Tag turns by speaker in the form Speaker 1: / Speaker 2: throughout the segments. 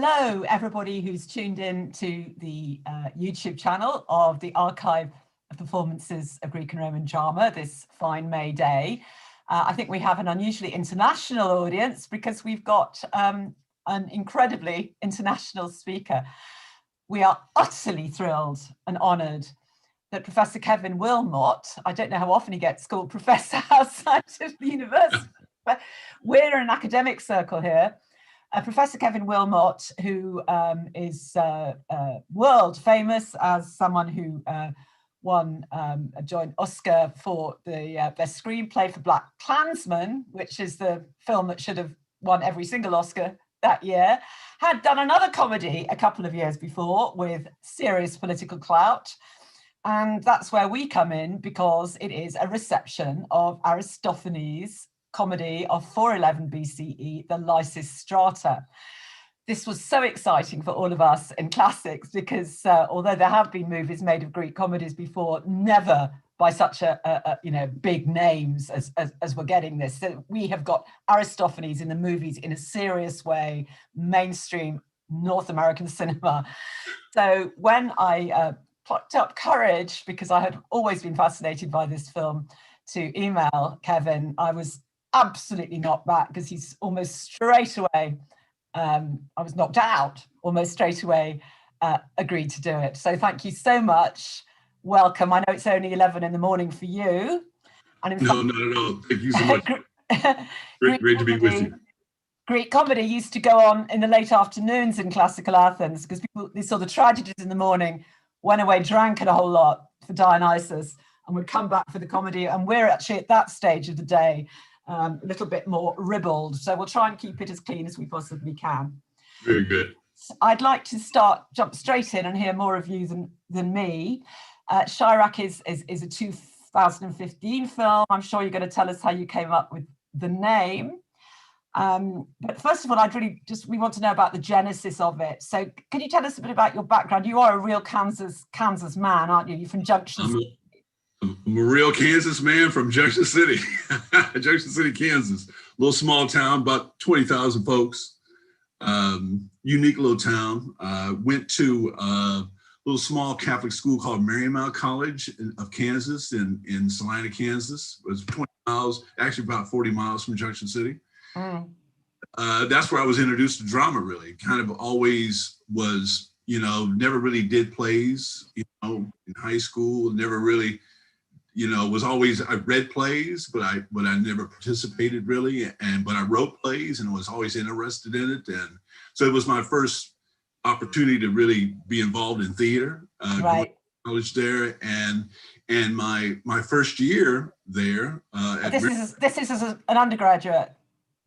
Speaker 1: Hello, everybody who's tuned in to the YouTube channel of the Archive of Performances of Greek and Roman Drama this fine May day. I think we have an unusually international audience because we've got an incredibly international speaker. We are utterly thrilled and honoured that Professor Kevin Willmott, I don't know how often he gets called professor outside of the university, but we're in an academic circle here. Professor Kevin Willmott, who is world famous as someone who won a joint Oscar for the best screenplay for Black Klansman, which is the film that should have won every single Oscar that year, had done another comedy a couple of years before with serious political clout. And that's where we come in, because it is a reception of Aristophanes' comedy of 411 BCE, the Lysistrata. This was so exciting for all of us in classics because although there have been movies made of Greek comedies before, never by such big names as we're getting this. So we have got Aristophanes in the movies in a serious way, mainstream North American cinema. So when I plucked up courage, because I had always been fascinated by this film, to email Kevin, I was absolutely knocked back because he's almost straight away, I was knocked out, almost straight away agreed to do it. So thank you so much. Welcome. I know it's only 11 in the morning for you. And in fact,
Speaker 2: not at all. Thank you so much. Great to be with you.
Speaker 1: Greek comedy used to go on in the late afternoons in classical Athens because people, they saw the tragedies in the morning, went away, drank a whole lot for Dionysus, and would come back for the comedy. And we're actually at that stage of the day, a little bit more ribald. So we'll try and keep it as clean as we possibly can.
Speaker 2: Very good.
Speaker 1: I'd like to jump straight in and hear more of you than me. Chi-Raq is a 2015 film. I'm sure you're going to tell us how you came up with the name. But first of all, we want to know about the genesis of it. So can you tell us a bit about your background? You are a real Kansas man, aren't you? You're from Junction City.
Speaker 2: I'm a real Kansas man from Junction City, Junction City, Kansas. Little small town, about 20,000 folks. Unique little town. Went to a little small Catholic school called Marymount College of Kansas in Salina, Kansas. It was 20 miles, actually about 40 miles from Junction City. That's where I was introduced to drama, really. Kind of always was, never really did plays, in high school, never really, was always, I read plays, but I never participated really. But I wrote plays and was always interested in it. And so it was my first opportunity to really be involved in theater,
Speaker 1: right.
Speaker 2: College there. And my first year there.
Speaker 1: This is as an undergraduate.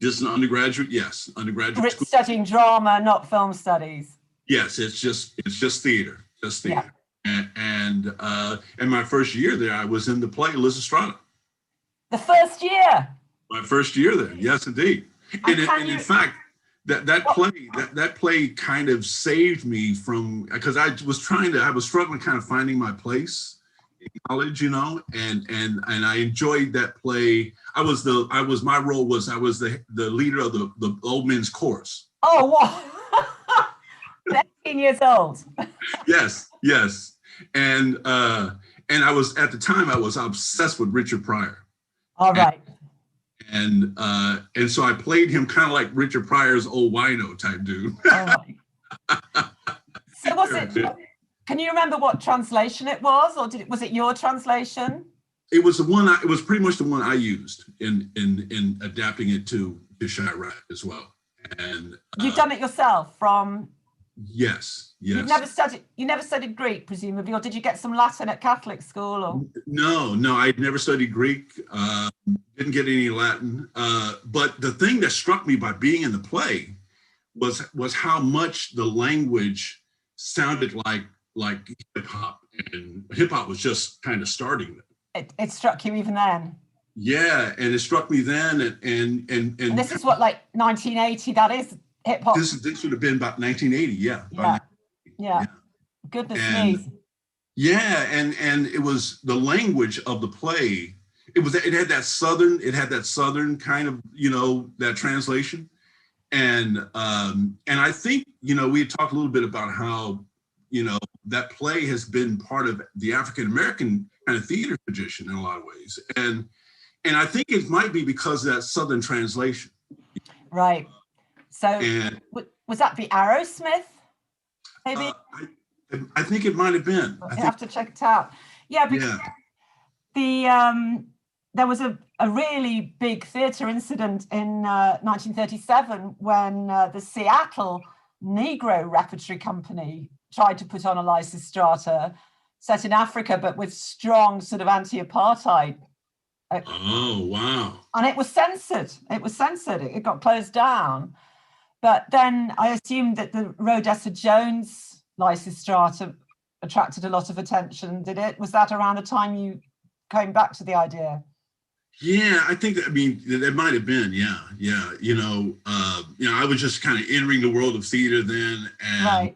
Speaker 2: Just an undergraduate, yes, undergraduate school.
Speaker 1: Studying drama, not film studies.
Speaker 2: Yes, it's just theater, Yeah. And my first year there, I was in the play Lysistrata.
Speaker 1: The first year. My
Speaker 2: first year there, yes, indeed. And in fact, that play kind of saved me from, because I was struggling kind of finding my place in college, and I enjoyed that play. I was the leader of the old men's chorus.
Speaker 1: Oh, wow. 13 years old.
Speaker 2: Yes. And I was, at the time, I was obsessed with Richard Pryor.
Speaker 1: All right.
Speaker 2: And so I played him kind of like Richard Pryor's old wino type dude.
Speaker 1: Oh my. So was it, can you remember what translation it was, or was it your translation?
Speaker 2: It was it was pretty much the one I used in adapting it to Chi-Raq as well. And
Speaker 1: you've done it yourself from?
Speaker 2: Yes.
Speaker 1: You never studied Greek, presumably, or did you get some Latin at Catholic school? Or?
Speaker 2: No, I'd never studied Greek. Didn't get any Latin. But the thing that struck me by being in the play was how much the language sounded like hip hop, and hip hop was just kind of starting.
Speaker 1: It struck you even then.
Speaker 2: Yeah, and it struck me then, and
Speaker 1: this is what, like 1980. That is hip hop.
Speaker 2: This would have been about 1980.
Speaker 1: Yeah. Goodness me.
Speaker 2: Yeah, and it was the language of the play. It had that southern kind of, that translation. And I think, you know, we talked a little bit about how, you know, that play has been part of the African American kind of theater tradition in a lot of ways, and I think it might be because of that Southern translation.
Speaker 1: Right. So
Speaker 2: And
Speaker 1: was that the Aerosmith? Maybe.
Speaker 2: I think it might have been. I
Speaker 1: have to check it out. Yeah, because there was a really big theatre incident in 1937 when the Seattle Negro Repertory Company tried to put on a Lysistrata set in Africa, but with strong sort of anti-apartheid.
Speaker 2: Oh, wow.
Speaker 1: And it was censored. It got closed down. But then I assumed that the Rhodessa Jones Lysistrata attracted a lot of attention, did it? Was that around the time you came back to the idea?
Speaker 2: Yeah, I think that, I mean, it might have been, yeah. You know, I was just kind of entering the world of theater then, and
Speaker 1: right.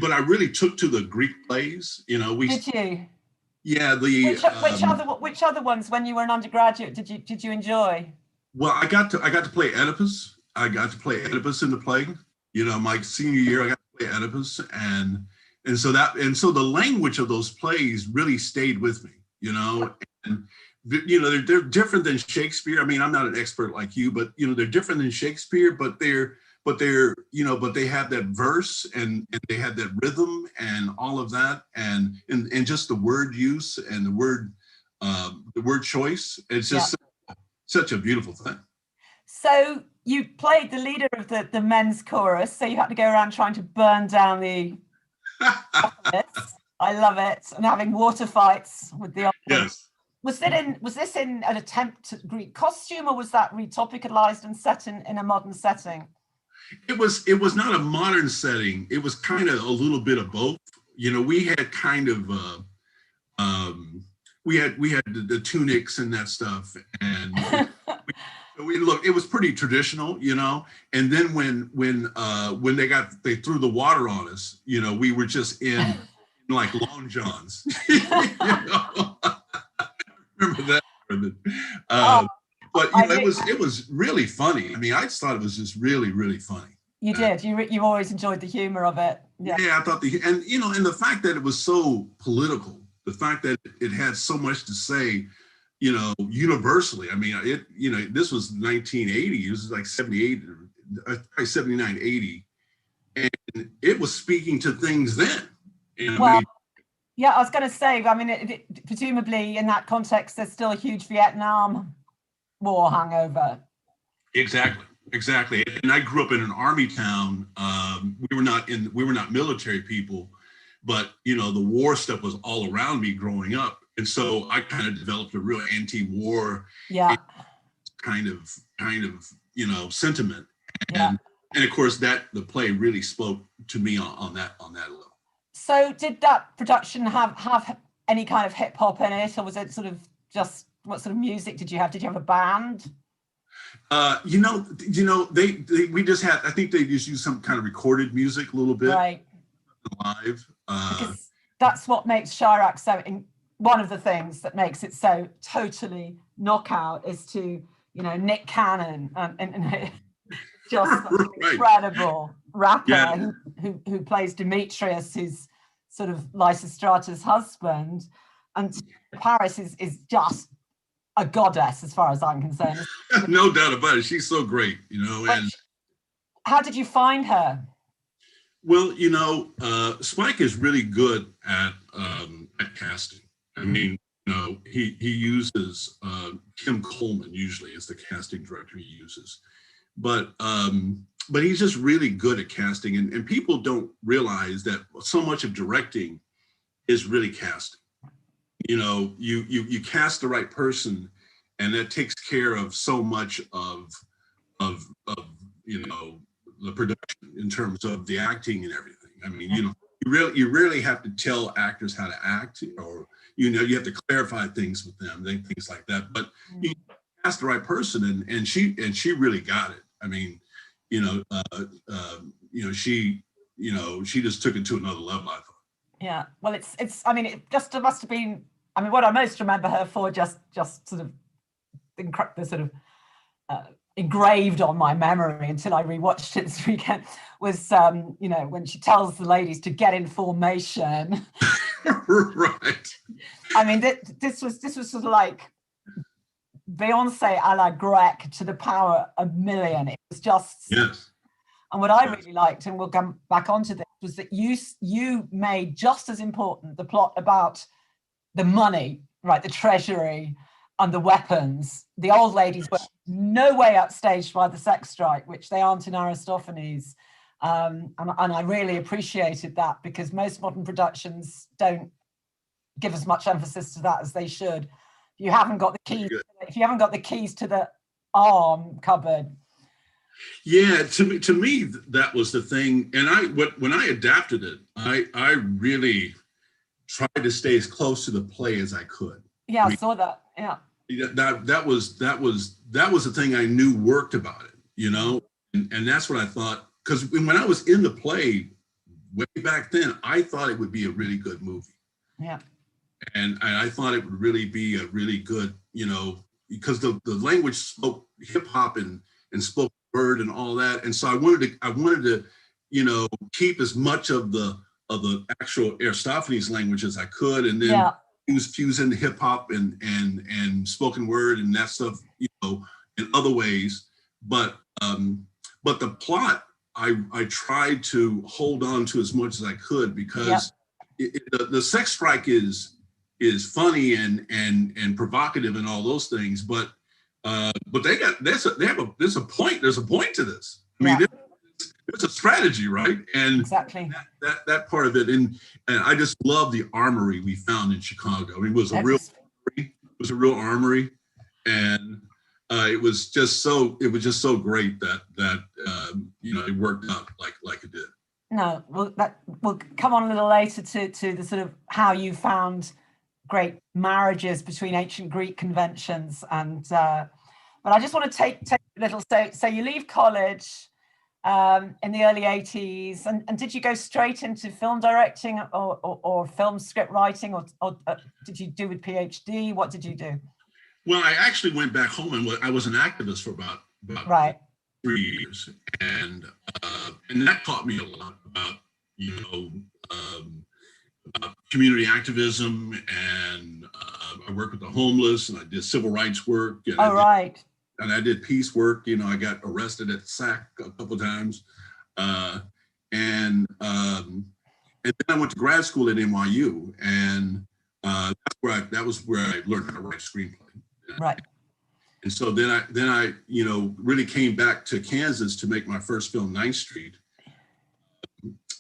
Speaker 2: But I really took to the Greek plays. You know,
Speaker 1: did you?
Speaker 2: Yeah,
Speaker 1: which other ones when you were an undergraduate did you enjoy?
Speaker 2: Well, I got to play Oedipus. I got to play Oedipus in the play. You know, my senior year, I got to play Oedipus, and so the language of those plays really stayed with me. You know, and you know they're different than Shakespeare. I mean, I'm not an expert like you, but you know they're different than Shakespeare, but they have that verse and they have that rhythm and all of that, and just the word use and the word choice. It's just such a beautiful thing.
Speaker 1: So you played the leader of the men's chorus, so you had to go around trying to burn down the office. I love it, and having water fights with the office.
Speaker 2: Yes.
Speaker 1: Was this in an attempt at Greek costume, or was that retopicalized and set in a modern setting?
Speaker 2: It was not a modern setting. It was kind of a little bit of both. You know, we had kind of we had the tunics and that stuff, and it was pretty traditional, you know. And then when they threw the water on us, you know, we were just in like long johns. You know? Remember that? But you know, it was really funny. I mean, I just thought it was just really, really funny.
Speaker 1: You did. You always enjoyed the humor of it.
Speaker 2: Yeah, I thought and you know, and the fact that it was so political, the fact that it had so much to say, you know, universally. I mean, you know, this was 1980. It was like 78, probably 79, 80, and it was speaking to things then. You know,
Speaker 1: well, yeah, I was going to say. I mean, presumably in that context, there's still a huge Vietnam War hangover.
Speaker 2: Exactly. And I grew up in an army town. We were not military people, but you know, the war stuff was all around me growing up, and so I kind of developed a real anti-war kind of you know sentiment, and of course that the play really spoke to me on that level. So
Speaker 1: did that production have any kind of hip hop in it, or was it sort of just what sort of music did you have? Did you have a band?
Speaker 2: You know, we just had, I think they just used some kind of recorded music a little bit.
Speaker 1: Right.
Speaker 2: Live.
Speaker 1: Because that's what makes Chi-Raq so, one of the things that makes it so totally knockout is to, you know, Nick Cannon and just an incredible rapper who plays Demetrius, who's sort of Lysistrata's husband. And Paris is just a goddess as far as I'm concerned.
Speaker 2: No doubt about it. She's so great, you know. And
Speaker 1: how did you find her?
Speaker 2: Well, you know, Spike is really good at casting. I mean, you know, he uses Kim Coleman usually as the casting director he uses, but he's just really good at casting, and people don't realize that so much of directing is really casting. You know, you cast the right person, and that takes care of so much of you know the production in terms of the acting and everything. I mean, you know, you really have to tell actors how to act, or you know, you have to clarify things with them, things like that. But you cast the right person, and she really got it. I mean, you know, she just took it to another level, I thought.
Speaker 1: Yeah, well, it's. I mean, it must have been. I mean, what I most remember her for just sort of the sort of engraved on my memory until I rewatched it this weekend was, you know, when she tells the ladies to get in formation.
Speaker 2: Right.
Speaker 1: I mean, this was sort of like Beyonce a la Grec to the power of million. It was just,
Speaker 2: yes.
Speaker 1: And what I really liked, and we'll come back onto this, was that you made just as important the plot about the money, right, the treasury and the weapons. The old ladies were no way upstaged by the sex strike, which they aren't in Aristophanes. And I really appreciated that, because most modern productions don't give as much emphasis to that as they should. If you haven't got the keys to the arm cupboard.
Speaker 2: Yeah, to me that was the thing. And when I adapted it, I really tried to stay as close to the play as I could.
Speaker 1: Yeah, I saw that. Yeah.
Speaker 2: That was the thing I knew worked about it, you know, and that's what I thought, because when I was in the play way back then, I thought it would be a really good movie.
Speaker 1: Yeah.
Speaker 2: And I thought it would really be a really good, you know, because the language spoke hip hop and spoke word and all that, and so I wanted to, you know, keep as much of the actual Aristophanes language as I could, and then fuse in the hip hop and spoken word and that stuff, you know, in other ways. But the plot I tried to hold on to as much as I could, because the sex strike is funny and provocative and all those things, but there's a point to this. I mean, there's a strategy, right? And
Speaker 1: exactly
Speaker 2: that part of it, and I just love the armory we found in Chicago. I mean, it was a real armory, and it was just so great that you know, it worked out like it did.
Speaker 1: No, we'll come on a little later to the sort of how you found great marriages between ancient Greek conventions, and but I just want to take a little. So you leave college in the early 80s, and did you go straight into film directing or film script writing, or did you do a PhD? What did you do?
Speaker 2: Well, I actually went back home, and I was an activist for about
Speaker 1: right.
Speaker 2: 3 years, and that taught me a lot about, you know, community activism, and I worked with the homeless, and I did civil rights work. And I did peace work. You know, I got arrested at SAC a couple of times, and then I went to grad school at NYU, and that was where I learned how to write screenplay.
Speaker 1: Right.
Speaker 2: And so then I you know, really came back to Kansas to make my first film, 9th Street.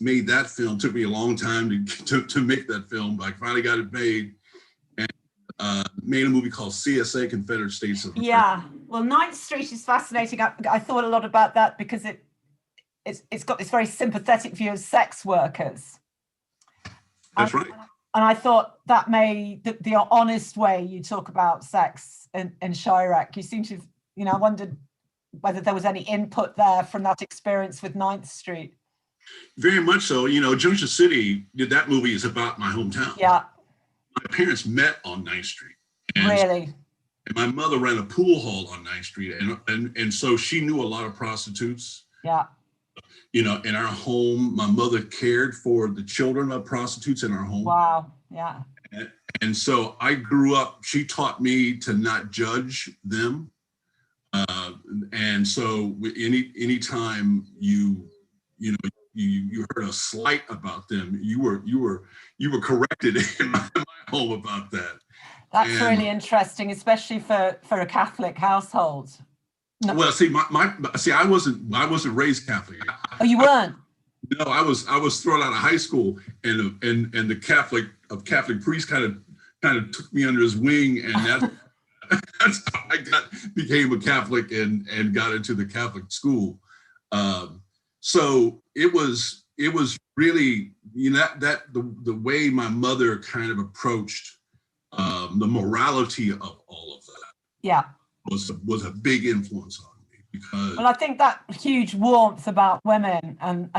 Speaker 2: Made that film. Took me a long time to make that film, but I finally got it made, and made a movie called CSA, Confederate States of America.
Speaker 1: Yeah, well, 9th Street is fascinating. I thought a lot about that, because it's got this very sympathetic view of sex workers.
Speaker 2: That's right.
Speaker 1: And I thought that made the honest way you talk about sex in Chi-Raq. You seem to, you know, I wondered whether there was any input there from that experience with 9th Street.
Speaker 2: Very much so. You know, Junction City, that movie is about my hometown.
Speaker 1: Yeah.
Speaker 2: My parents met on 9th Street.
Speaker 1: Really?
Speaker 2: And my mother ran a pool hall on 9th Street. And so she knew a lot of prostitutes.
Speaker 1: Yeah.
Speaker 2: You know, in our home, my mother cared for the children of prostitutes in our home.
Speaker 1: Wow. Yeah.
Speaker 2: And so I grew up, she taught me to not judge them. And so anytime you heard a slight about them, you were corrected in my home about that.
Speaker 1: That's really interesting, especially for a Catholic household.
Speaker 2: No. Well, see, I wasn't raised Catholic.
Speaker 1: Oh, you weren't?
Speaker 2: No, I was thrown out of high school, and the Catholic priest kind of took me under his wing, and that's how I became a Catholic and got into the Catholic school. So it was really, you know, that the way my mother kind of approached the morality of all of that.
Speaker 1: Yeah.
Speaker 2: Was a big influence on me, because
Speaker 1: I think that huge warmth about women and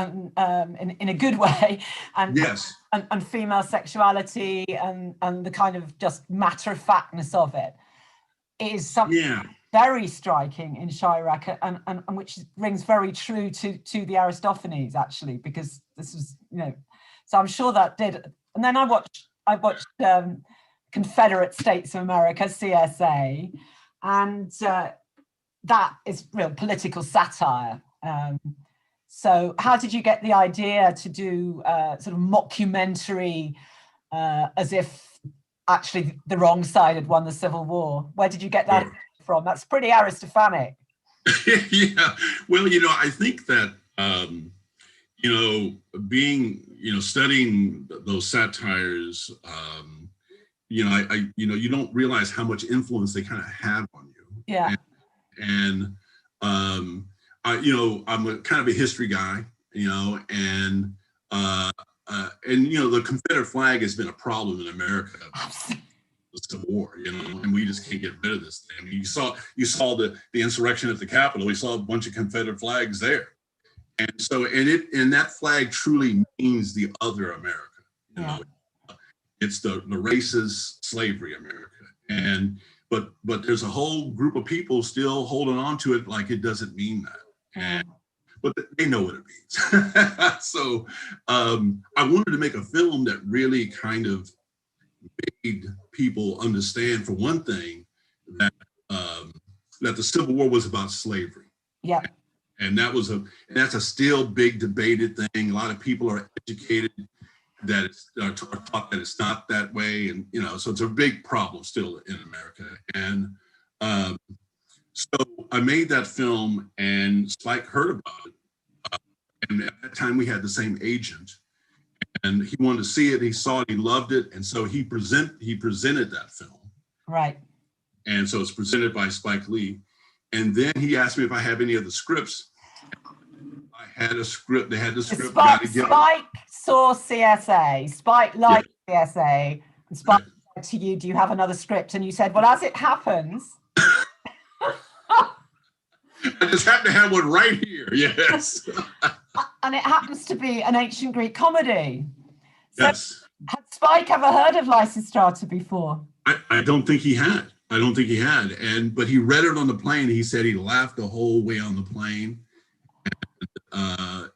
Speaker 1: in a good way, and
Speaker 2: yes,
Speaker 1: and female sexuality and the kind of just matter of factness of it is something.
Speaker 2: Yeah.
Speaker 1: very striking in Chi-Raq, and which rings very true to the Aristophanes, actually, because this was, you know, so I'm sure that did. And then I watched Confederate States of America, CSA, and that is real political satire. So how did you get the idea to do sort of mockumentary, as if actually the wrong side had won the Civil War? Where did you get that from? That's pretty Aristophanic.
Speaker 2: Yeah, well, you know, I think that, you know, being, you know, studying those satires, you know, you know, you don't realize how much influence they kind of have on you.
Speaker 1: Yeah.
Speaker 2: And you know, I'm a kind of a history guy, you know, and you know, the Confederate flag has been a problem in America. The Civil War, you know, and we just can't get rid of this thing. I mean, you saw the insurrection at the Capitol. We saw a bunch of Confederate flags there, and so and that flag truly means the other America. You know, it's the racist slavery America, and but there's a whole group of people still holding on to it like it doesn't mean that. But they know what it means. So I wanted to make a film that really kind of made people understand, for one thing, that that the Civil War was about slavery.
Speaker 1: Yeah.
Speaker 2: And that's a still big debated thing. A lot of people are educated that are taught that it's not that way, and you know, so it's a big problem still in America. And so I made that film, and Spike heard about it. And at that time, we had the same agent, and he wanted to see it. He saw it, he loved it, and so he presented that film.
Speaker 1: Right.
Speaker 2: And so it's presented by Spike Lee. And then he asked me if I have any of the scripts. I had a script. They had the script.
Speaker 1: Spike saw CSA. Spike liked CSA. And Spike said to you, "Do you have another script?" And you said, "Well, as it happens."
Speaker 2: I just happen to have one right here. Yes.
Speaker 1: And it happens to be an ancient Greek comedy. So
Speaker 2: yes.
Speaker 1: Had Spike ever heard of Lysistrata before?
Speaker 2: I don't think he had. I don't think he had. But he read it on the plane. He said he laughed the whole way on the plane.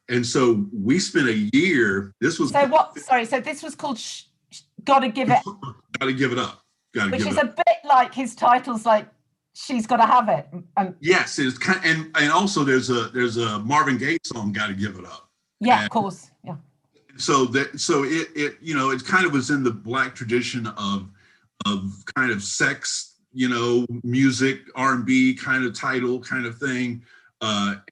Speaker 2: And so we spent a year. This was
Speaker 1: so what? Sorry. So this was called "Gotta Give It."
Speaker 2: Gotta Give It Up.
Speaker 1: Which is a bit like his titles, like "She's Gotta Have It."
Speaker 2: Yes, it's kind of, and also there's a Marvin Gaye song, "Gotta Give It Up."
Speaker 1: Yeah, of course. Yeah.
Speaker 2: So it you know, it kind of was in the Black tradition of kind of sex, you know, music, R&B kind of title kind of thing.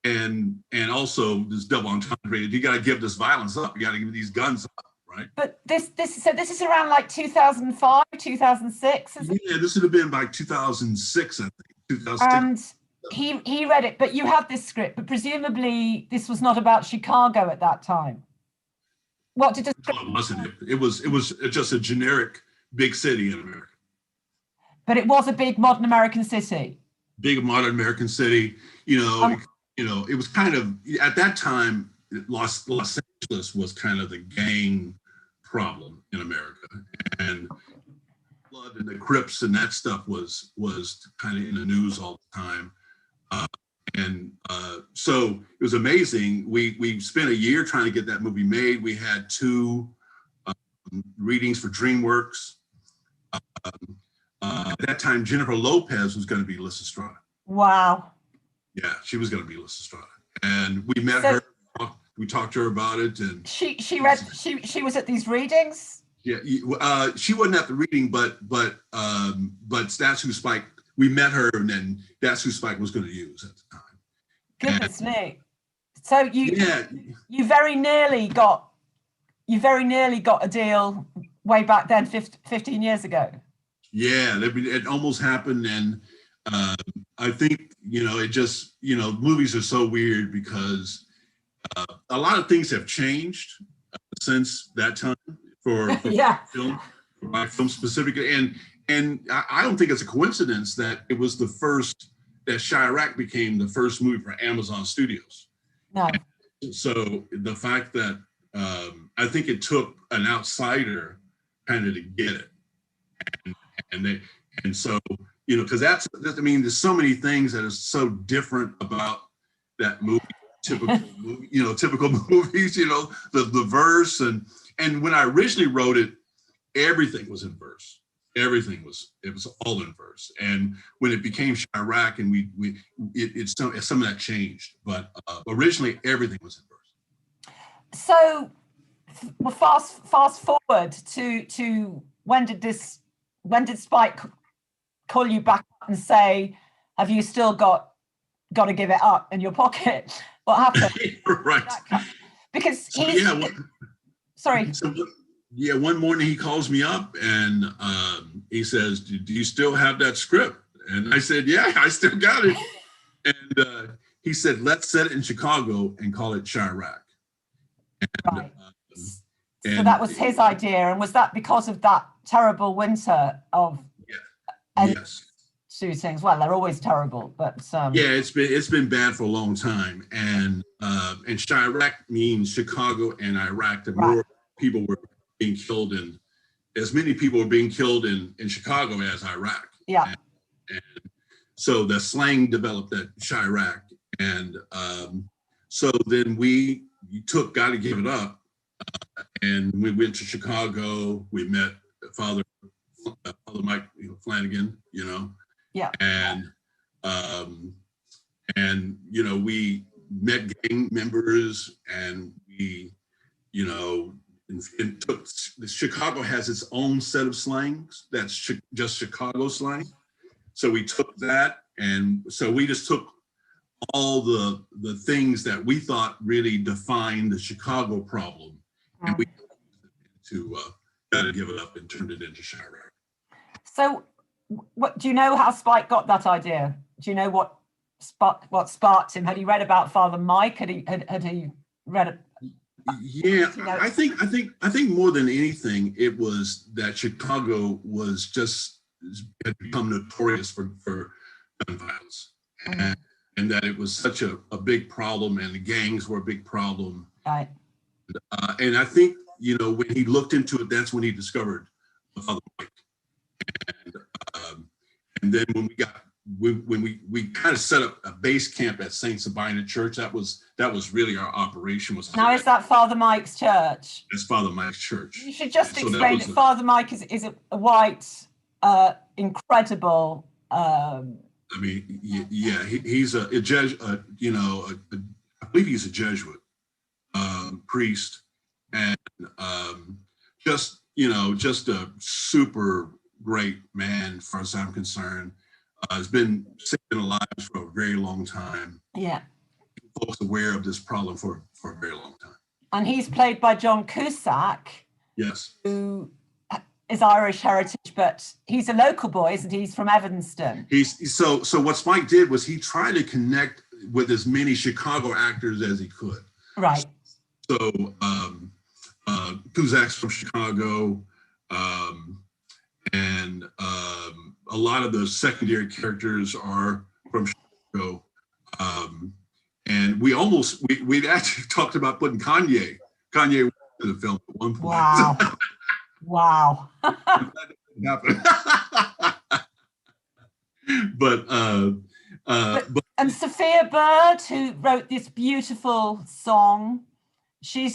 Speaker 2: And also this double entendre, you got to give this violence up, you got to give these guns up, right?
Speaker 1: But this is around like 2005, 2006, isn't it?
Speaker 2: Yeah, this would have been by 2006, I think. 2006.
Speaker 1: And he read it, but you had this script, but presumably this was not about Chicago at that time. What did the script?
Speaker 2: No, it wasn't. It was just a generic big city in America.
Speaker 1: But it was a big modern American city.
Speaker 2: Big modern American city, you know, it was kind of, at that time, Los Angeles was kind of the gang problem in America, and blood and the Crips and that stuff was kind of in the news all the time. So it was amazing. We spent a year trying to get that movie made. We had 2 readings for DreamWorks. At that time, Jennifer Lopez was going to be Lysistrata.
Speaker 1: Wow.
Speaker 2: Yeah, she was going to be Lysistrata, and we met her. We talked to her about it, and she
Speaker 1: was at these readings.
Speaker 2: Yeah, she wasn't at the reading, but that's who Spike. We met her, and then that's who Spike was going to use at the time.
Speaker 1: Goodness me! So you very nearly got a deal way back then, 15 years ago.
Speaker 2: Yeah, it almost happened, and I think, you know, it just, you know, movies are so weird because a lot of things have changed since that time for film, for my film specifically, and I don't think it's a coincidence that it was the first that Chi-Raq became the first movie for Amazon Studios.
Speaker 1: No.
Speaker 2: And so the fact that I think it took an outsider kind of to get it. And so, you know, because I mean, there's so many things that are so different about that movie, typical movie, you know, typical movies, you know, the verse. And when I originally wrote it, everything was in verse. It was all in verse. And when it became Chi-Raq, and it's some of that changed, but originally everything was in verse.
Speaker 1: So well, fast forward to when did Spike call you back and say, have you still got to give it up in your pocket? What happened?
Speaker 2: Right.
Speaker 1: Because sorry. So,
Speaker 2: yeah, one morning he calls me up and he says, do you still have that script? And I said, yeah, I still got it. And he said, let's set it in Chicago and call it Chi-Raq.
Speaker 1: Right. So that was his idea. And was that because of that terrible winter of
Speaker 2: yes.
Speaker 1: shootings? Well, they're always terrible, but
Speaker 2: yeah, it's been bad for a long time. And Chi-Raq means Chicago and Iraq. The more people were being killed as many people were being killed in Chicago as Iraq.
Speaker 1: Yeah.
Speaker 2: And so the slang developed at Chi-Raq. And so then we took Gotta Give It Up. And we went to Chicago. We met Father Mike Flanagan, you know.
Speaker 1: Yeah.
Speaker 2: And you know, we met gang members, and we, you know, and took, Chicago has its own set of slangs that's just Chicago slang. So we took that, and so we just took all the things that we thought really defined the Chicago problem, and we Gotta Give It Up and turned it into Chi-Raq.
Speaker 1: So, what do you know how Spike got that idea? Do you know what sparked him? Had he read about Father Mike? Had he read it?
Speaker 2: Yeah, you know? I think more than anything, it was that Chicago had become notorious for gun violence, and that it was such a big problem, and the gangs were a big problem.
Speaker 1: Right.
Speaker 2: And I think, you know, when he looked into it, that's when he discovered Father Mike. And then when we kind of set up a base camp at St. Sabina Church, that was really our operation.
Speaker 1: Now, is that Father Mike's church?
Speaker 2: It's Father Mike's church.
Speaker 1: You should just explain that Father Mike is a white, incredible.
Speaker 2: I mean, yeah, he's a Jesuit, you know, I believe he's a Jesuit priest, and just a super great man, as far as I'm concerned. Has been saving lives for a very long time.
Speaker 1: Yeah.
Speaker 2: Folks aware of this problem for a very long time.
Speaker 1: And he's played by John Cusack.
Speaker 2: Yes.
Speaker 1: Who is Irish heritage, but he's a local boy, isn't he? He's from Evanston.
Speaker 2: So what Spike did was he tried to connect with as many Chicago actors as he could.
Speaker 1: Right.
Speaker 2: So Cusack's from Chicago, and a lot of the secondary characters are from Chicago. And we'd actually talked about putting Kanye in the film at one point.
Speaker 1: Wow. Wow.
Speaker 2: But
Speaker 1: Sophia Bird, who wrote this beautiful song, she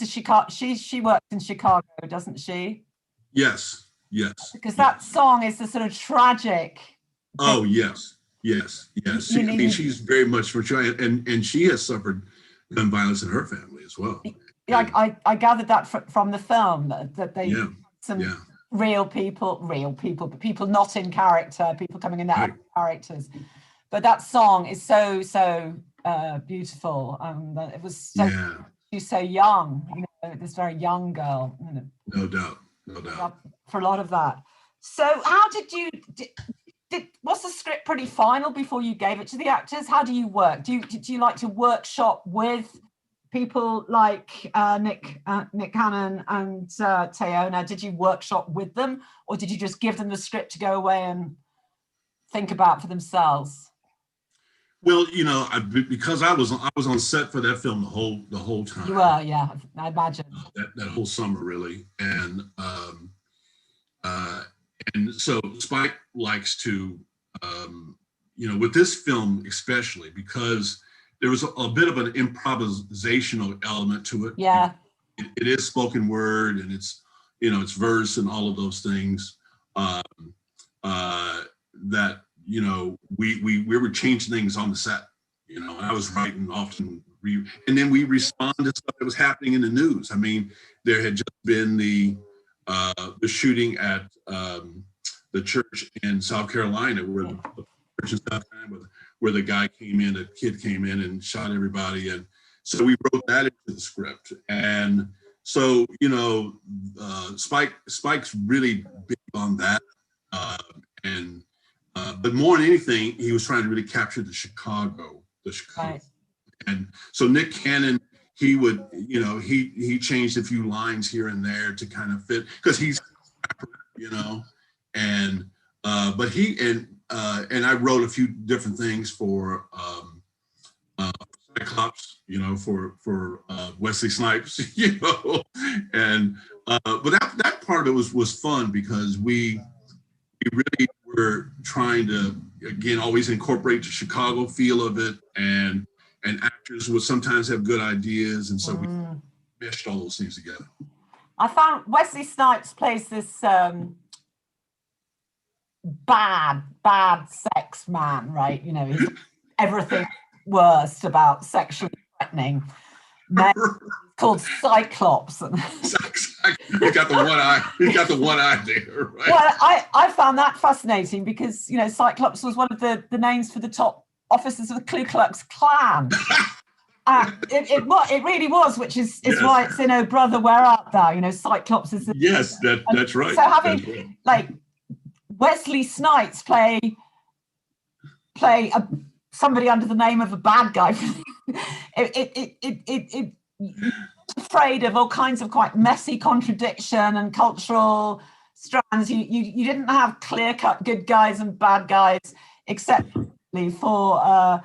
Speaker 1: works in Chicago, doesn't she?
Speaker 2: Yes.
Speaker 1: Because that song is the sort of tragic.
Speaker 2: Oh, yes. I mean, she's very much for China, and she has suffered gun violence in her family as well.
Speaker 1: Yeah, I gathered that from the film that they real people, but people not in character, people coming in their characters. But that song is so beautiful. It was she's so young, you know, this very young girl. You know,
Speaker 2: no doubt.
Speaker 1: For a lot of that. So how did you? Was the script pretty final before you gave it to the actors? How do you work? Did you like to workshop with people like Nick Cannon and Tayona? Did you workshop with them, or did you just give them the script to go away and think about for themselves?
Speaker 2: Well, you know, because I was on set for that film the whole time.
Speaker 1: You were, yeah, I imagine.
Speaker 2: That whole summer, really, and so Spike likes to you know, with this film especially, because there was a bit of an improvisational element to it.
Speaker 1: Yeah.
Speaker 2: It is spoken word, and it's, you know, it's verse and all of those things that, you know, we were changing things on the set, you know, and I was writing often, and then we responded to stuff that was happening in the news. I mean, there had just been the shooting at the church in South Carolina, where the church in South Carolina, where the guy came in, a kid came in and shot everybody, and so we wrote that into the script. And so, you know, Spike's really big on that, but more than anything, he was trying to really capture the Chicago. Right. And so Nick Cannon, he would, you know, he changed a few lines here and there to kind of fit, because he's, you know, and but and I wrote a few different things for Cyclops, you know, for Wesley Snipes, you know, and but that part of it was fun, because we really were trying to, again, always incorporate the Chicago feel of it, and actors would sometimes have good ideas, and so we meshed all those things together.
Speaker 1: I found Wesley Snipes plays this bad sex man, right? You know, he's everything worst about sexually threatening men, called Cyclops.
Speaker 2: He's got the one eye. He's got the one eye there, right?
Speaker 1: Well, I found that fascinating, because, you know, Cyclops was one of the names for the top officers of the Ku Klux Klan. It really was, which is yes. Why it's in "Oh Brother, Where Art Thou?" You know, Cyclops is.
Speaker 2: Yes, that's right.
Speaker 1: So having like Wesley Snipes play somebody under the name of a bad guy, it afraid of all kinds of quite messy contradiction and cultural strands. You didn't have clear-cut good guys and bad guys, except for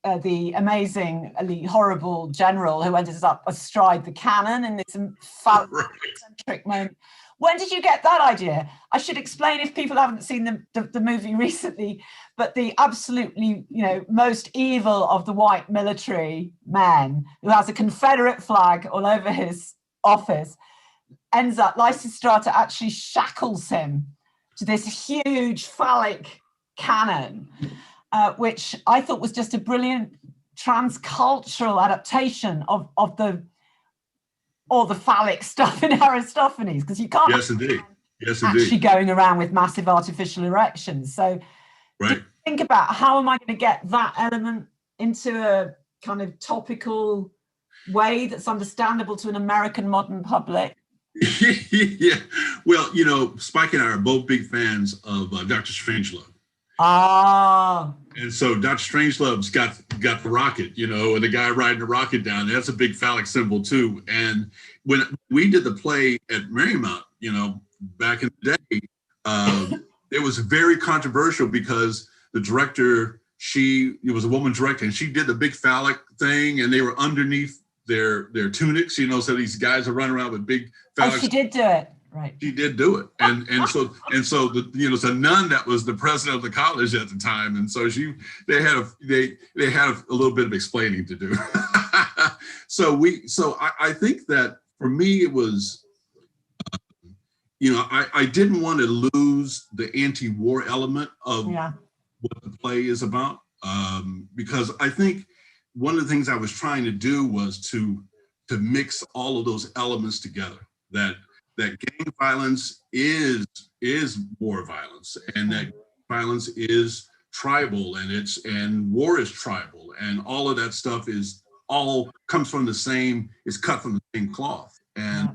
Speaker 1: the amazingly horrible general who ended up astride the cannon in this eccentric moment. When did you get that idea? I should explain, if people haven't seen the movie recently, but the absolutely, you know, most evil of the white military men, who has a Confederate flag all over his office, ends up, Lysistrata actually shackles him to this huge phallic cannon, which I thought was just a brilliant transcultural adaptation of all the phallic stuff in Aristophanes, because you can't actually going around with massive artificial erections. So think about, how am I going to get that element into a kind of topical way that's understandable to an American modern public?
Speaker 2: Yeah, well, you know, Spike and I are both big fans of Dr. Strangelove. And so Dr. Strangelove's got the rocket, you know, and the guy riding the rocket down, that's a big phallic symbol too. And when we did the play at Marymount, you know, back in the day, it was very controversial, because the director, it was a woman director, and she did the big phallic thing, and they were underneath their tunics, you know, so these guys are running around with big phallic.
Speaker 1: Oh, she did do it. Right.
Speaker 2: She did do it, and so the, you know, it's a nun that was the president of the college at the time, and so they had a little bit of explaining to do. So I think that for me it was, you know, I didn't want to lose the anti-war element of what the play is about, because I think one of the things I was trying to do was to mix all of those elements together. That gang violence is war violence, and that violence is tribal, and war is tribal, and all of that stuff is comes from is cut from the same cloth. And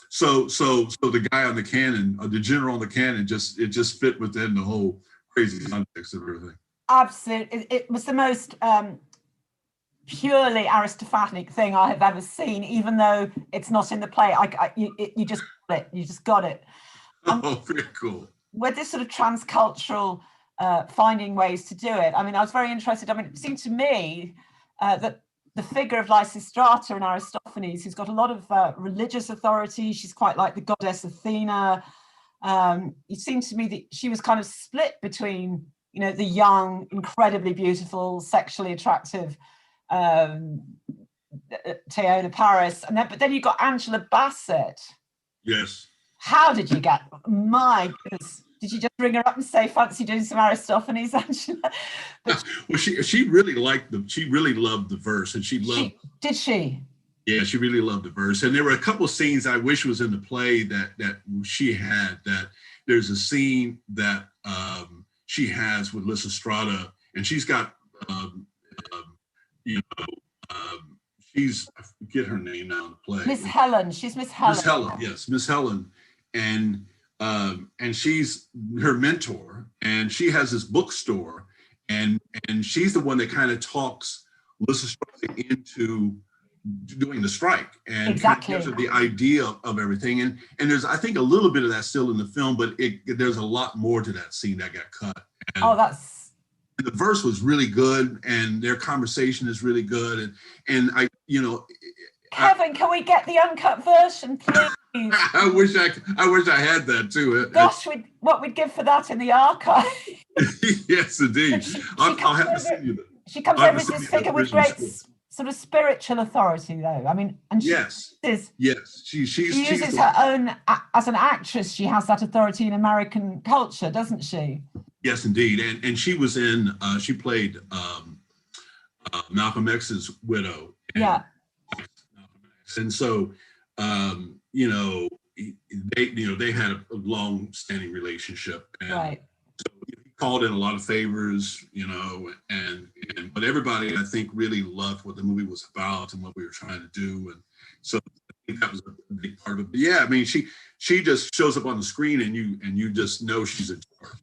Speaker 2: so the guy on the cannon, the general on the cannon, it just fit within the whole crazy context of everything.
Speaker 1: Absolutely, it was the most purely Aristophanic thing I have ever seen, even though it's not in the play. You just got it.
Speaker 2: Oh, very cool.
Speaker 1: With this sort of transcultural finding ways to do it, I mean, I was very interested. I mean, it seemed to me that the figure of Lysistrata in Aristophanes, who's got a lot of religious authority, she's quite like the goddess Athena, It seemed to me that she was kind of split between, you know, the young, incredibly beautiful, sexually attractive Teyonah Parris, and then but then you got Angela Bassett.
Speaker 2: Yes.
Speaker 1: How did you get? My goodness. Did you just ring her up and say, fancy doing some Aristophanes, Angela? But
Speaker 2: well, she really loved the verse, and she loved.
Speaker 1: Did she?
Speaker 2: Yeah, she really loved the verse. And there were a couple of scenes I wish was in the play that she had. That there's a scene that she has with Lysistrata, and she's got, she's, I forget her name now in the play.
Speaker 1: Miss Helen. She's Miss Helen.
Speaker 2: Miss Helen, yes, Miss Helen. And she's her mentor, and she has this bookstore, and she's the one that kind of talks Lysistrata into doing the strike, and
Speaker 1: exactly.
Speaker 2: gives her the idea of everything. And there's, I think, a little bit of that still in the film, but there's a lot more to that scene that got cut. And the verse was really good, and their conversation is really good. And I, you know,
Speaker 1: Kevin, can we get the uncut version, please?
Speaker 2: I wish I had that too.
Speaker 1: Gosh, what we'd give for that in the archive.
Speaker 2: Yes, indeed. I'll have to send you that.
Speaker 1: She comes over as this figure with great sort of spiritual authority, though. I mean, and she uses her own, as an actress, she has that authority in American culture, doesn't she?
Speaker 2: Yes, indeed. And she was in, she played Malcolm X's widow.
Speaker 1: Yeah.
Speaker 2: And so, you know, they had a long-standing relationship. And
Speaker 1: right.
Speaker 2: So he called in a lot of favors, you know, but everybody, I think, really loved what the movie was about and what we were trying to do. And so I think that was a big part of it. But yeah, I mean, she just shows up on the screen, and you just know she's a charge.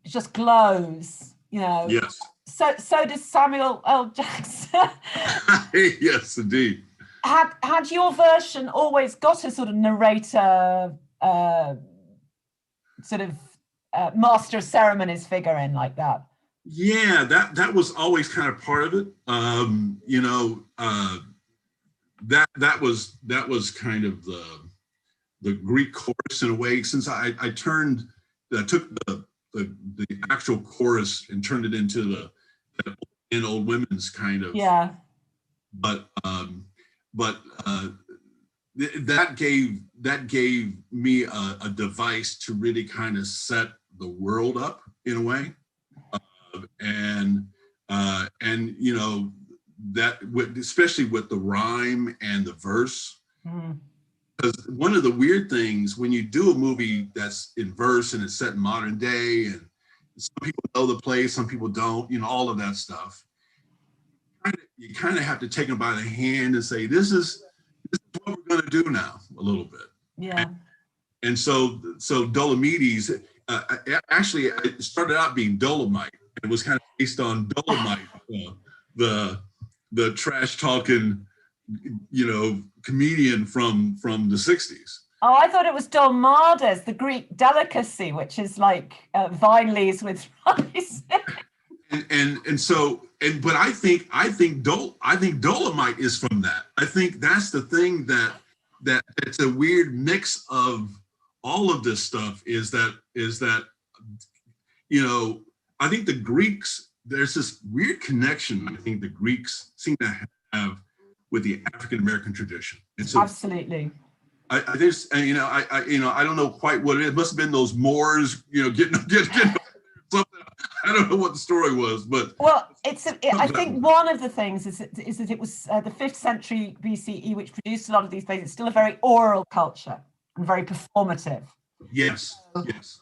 Speaker 1: It just glows, you know.
Speaker 2: Yes.
Speaker 1: So does Samuel L. Jackson.
Speaker 2: Yes, indeed.
Speaker 1: Had your version always got a sort of narrator, sort of master of ceremonies figure in like that?
Speaker 2: Yeah, that was always kind of part of it. You know, that was kind of the Greek chorus in a way. Since I took the actual chorus and turned it into the old women's kind of.
Speaker 1: Yeah.
Speaker 2: But that gave me a device to really kind of set the world up in a way, and you know, that especially with the rhyme and the verse. Because one of the weird things when you do a movie that's in verse and it's set in modern day, and some people know the play, some people don't, you know, all of that stuff. You kind of have to take them by the hand and say, this is what we're going to do now, a little bit.
Speaker 1: Yeah.
Speaker 2: And so Dolomites, actually, it started out being Dolomite. It was kind of based on Dolomite, the trash talking, you know, comedian from the 60s.
Speaker 1: Oh, I thought it was dolmades, the Greek delicacy, which is like vine leaves with rice. But I think Dolomite is from that. I think that's the thing that it's a weird mix of all of this stuff is that you know, I think the Greeks, there's this weird connection I think the Greeks seem to have with the African American tradition. And so absolutely.
Speaker 2: I don't know quite what it is. It must have been those Moors, you know, getting something. I don't know what the story was, but
Speaker 1: well, I think one of the things is that it was the 5th century BCE, which produced a lot of these plays. It's still a very oral culture and very performative.
Speaker 2: Yes, yes.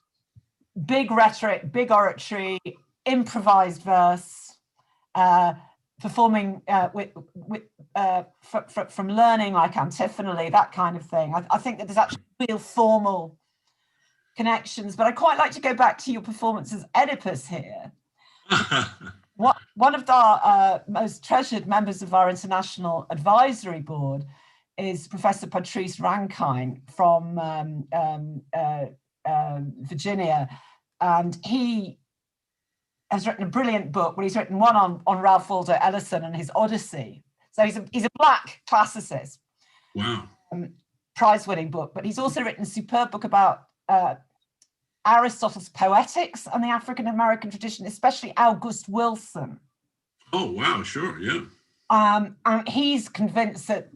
Speaker 1: Big rhetoric, big oratory, improvised verse, performing from learning like antiphonally, that kind of thing. I think that there's actually real formal connections, but I quite like to go back to your performance as Oedipus here. One of our most treasured members of our international advisory board is Professor Patrice Rankine from Virginia, and he has written a brilliant book. Well, he's written one on Ralph Waldo Ellison and his Odyssey. So he's a black classicist.
Speaker 2: Wow.
Speaker 1: Prize-winning book, but he's also written a superb book about Aristotle's Poetics and the African-American tradition, especially August Wilson.
Speaker 2: Oh, wow, sure, yeah.
Speaker 1: And he's convinced that,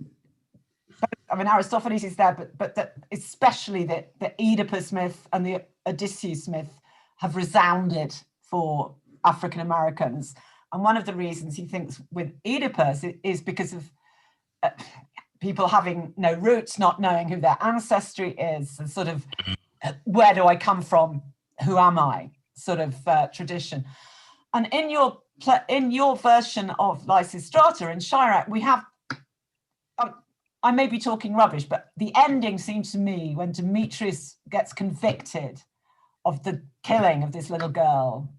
Speaker 1: I mean, Aristophanes is there, but that especially that the Oedipus myth and the Odysseus myth have resounded for African-Americans. And one of the reasons he thinks with Oedipus is because of people having no roots, not knowing who their ancestry is, and sort of, where do I come from? Who am I? Sort of tradition. And in your version of Lysistrata and Chi-Raq, we have, I may be talking rubbish, but the ending seems to me when Demetrius gets convicted of the killing of this little girl,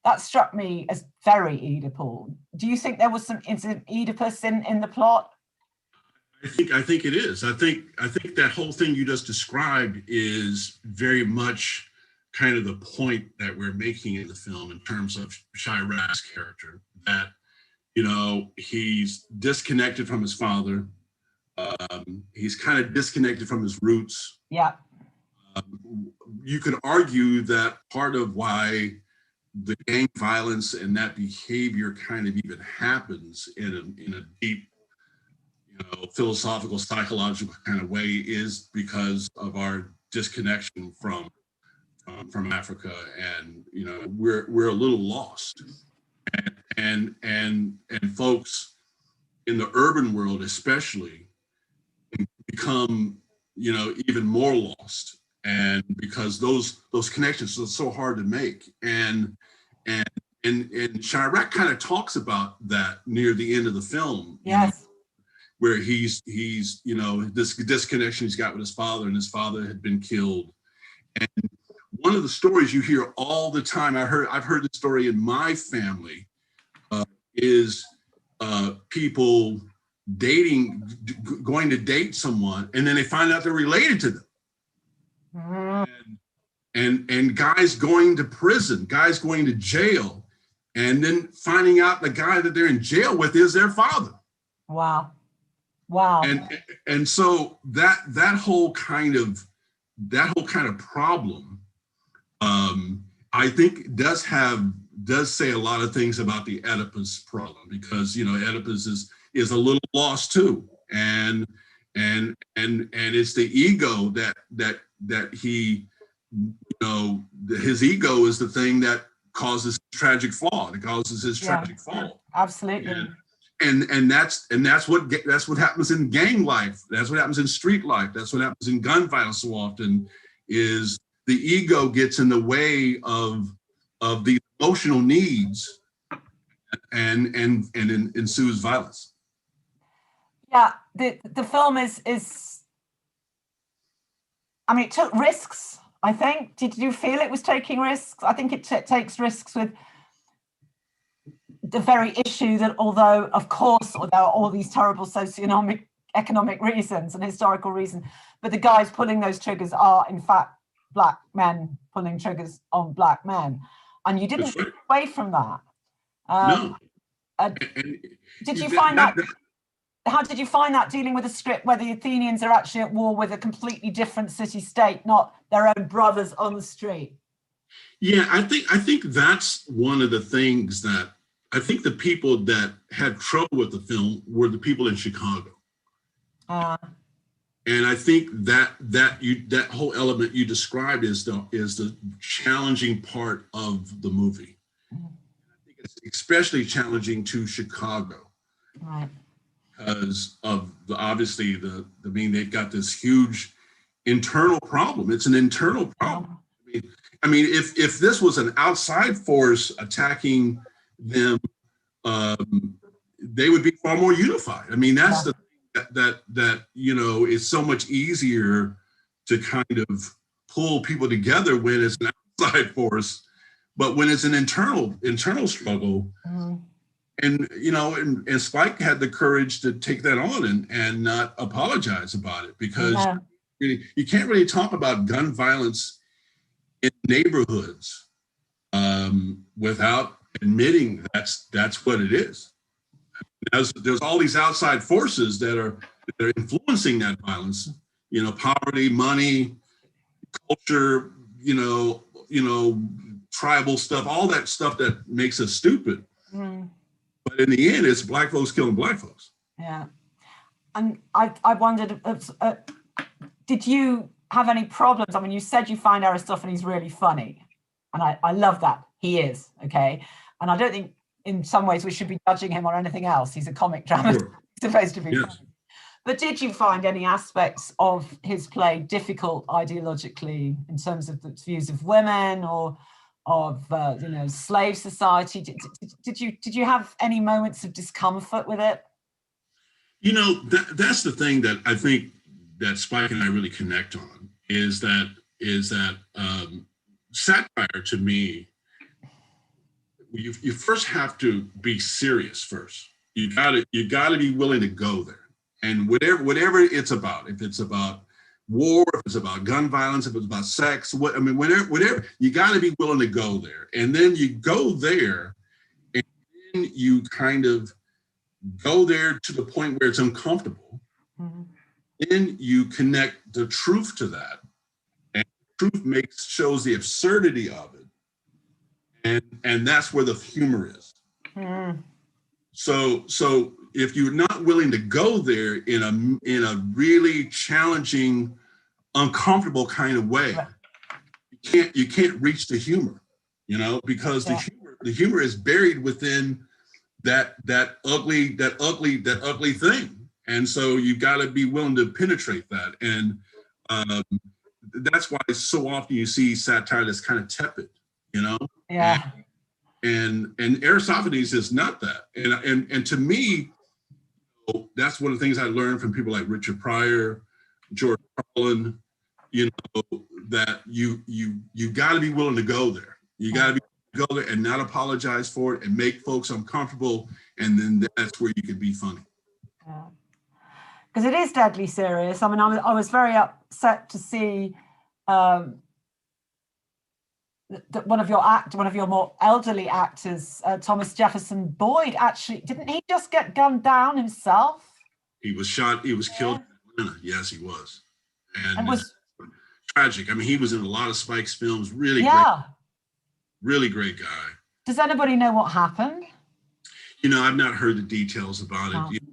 Speaker 1: that struck me as very Oedipal. Do you think there was some Oedipus in the plot?
Speaker 2: I think it is. I think that whole thing you just described is very much kind of the point that we're making in the film in terms of Chi-Raq's character, that, you know, he's disconnected from his father. He's kind of disconnected from his roots.
Speaker 1: Yeah.
Speaker 2: You could argue that part of why the gang violence and that behavior kind of even happens in a deep, you know, philosophical, psychological kind of way is because of our disconnection from Africa, and you know, we're a little lost, and folks in the urban world especially become, you know, even more lost, and because those connections are so hard to make, and Chi-Raq kind of talks about that near the end of the film.
Speaker 1: Yes.
Speaker 2: You know, where he's you know, this disconnection he's got with his father, and his father had been killed. And one of the stories you hear all the time, I've heard the story in my family, is people going to date someone, and then they find out they're related to them. And guys going to prison, guys going to jail, and then finding out the guy that they're in jail with is their father.
Speaker 1: Wow. Wow.
Speaker 2: And so that whole kind of problem, I think does say a lot of things about the Oedipus problem, because, you know, Oedipus is a little lost too, and it's the ego that he, you know, his ego is the thing that causes tragic flaw, that causes his tragic fall.
Speaker 1: Absolutely.
Speaker 2: And that's what happens in gang life. That's what happens in street life. That's what happens in gun violence so often, is the ego gets in the way of the emotional needs, and ensues violence.
Speaker 1: Yeah, the film is I mean, it took risks, I think. Did you feel it was taking risks? I think it takes risks with the very issue that, although of course there are all these terrible economic reasons and historical reasons, but the guys pulling those triggers are in fact black men pulling triggers on black men, and you didn't get away from that.
Speaker 2: No.
Speaker 1: Did you find that? How did you find that dealing with a script where the Athenians are actually at war with a completely different city-state, not their own brothers on the street?
Speaker 2: Yeah, I think that's one of the things that I think the people that had trouble with the film were the people in Chicago. And I think that whole element you described is the challenging part of the movie. I think it's especially challenging to Chicago,
Speaker 1: right?
Speaker 2: Because of obviously they've got this huge internal problem. It's an internal problem. I mean, if this was an outside force attacking them, they would be far more unified. I mean, that's the that you know, it's so much easier to kind of pull people together when it's an outside force, but when it's an internal struggle, and you know, and Spike had the courage to take that on and not apologize about it, because you can't really talk about gun violence in neighborhoods without admitting that's what it is. There's all these outside forces that are influencing that violence, you know, poverty, money, culture, tribal stuff, all that stuff that makes us stupid.
Speaker 1: Mm.
Speaker 2: But in the end, it's black folks killing black folks.
Speaker 1: Yeah. And I wondered, did you have any problems? I mean, you said you find Aristophanes really funny, and I love that. He is, okay? And I don't think in some ways we should be judging him on anything else. He's a comic drama.
Speaker 2: Sure.
Speaker 1: He's supposed to be
Speaker 2: Yes.
Speaker 1: funny. But did you find any aspects of his play difficult ideologically in terms of the views of women or of slave society? Did you have any moments of discomfort with it?
Speaker 2: That's the thing that I think that Spike and I really connect on is that satire to me. You first have to be serious first. You gotta be willing to go there. And whatever it's about, if it's about war, if it's about gun violence, if it's about sex, whatever, you got to be willing to go there. And then you go there, and then you kind of go there to the point where it's uncomfortable. Mm-hmm. Then you connect the truth to that, and truth shows the absurdity of it, and that's where the humor is. Mm. So if you're not willing to go there in a really challenging, uncomfortable kind of way, you can't reach the humor, because the humor is buried within that ugly thing, and so you got to be willing to penetrate that, and that's why so often you see satire that's kind of tepid,
Speaker 1: Yeah.
Speaker 2: And Aristophanes is not that, and to me, that's one of the things I learned from people like Richard Pryor, George Carlin, that you got to be willing to go there. You got to be go there and not apologize for it and make folks uncomfortable, and then that's where you can be funny.
Speaker 1: Yeah. Because it is deadly serious. I mean, I was very upset to see that one of your more elderly actors, Thomas Jefferson Boyd, actually, didn't he just get gunned down himself?
Speaker 2: He was shot. He was killed in Atlanta. Yes, he was. And was tragic. I mean, he was in a lot of Spike's films. Really great guy.
Speaker 1: Does anybody know what happened?
Speaker 2: I've not heard the details about it.